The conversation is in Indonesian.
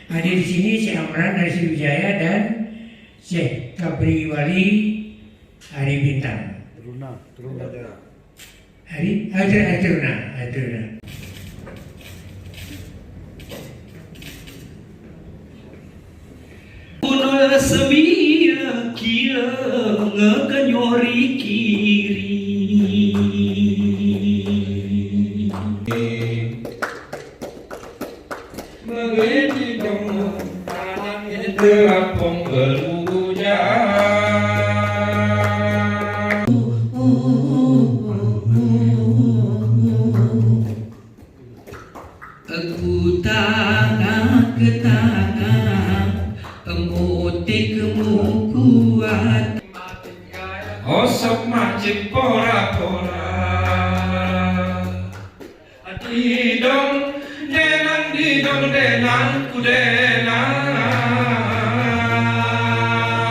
Hadir di sini Syekh Amran dari Sriwijaya dan Syekh Kabri Wali Hari Bintang. Teruna. Teruna. Una semila kira ngekanyori kiri. Mengerti dong tanahnya terapung beluja. Aku tangan ke tangan, emote kemu kuat. Osok macet pora-pora. Di dong denang kude.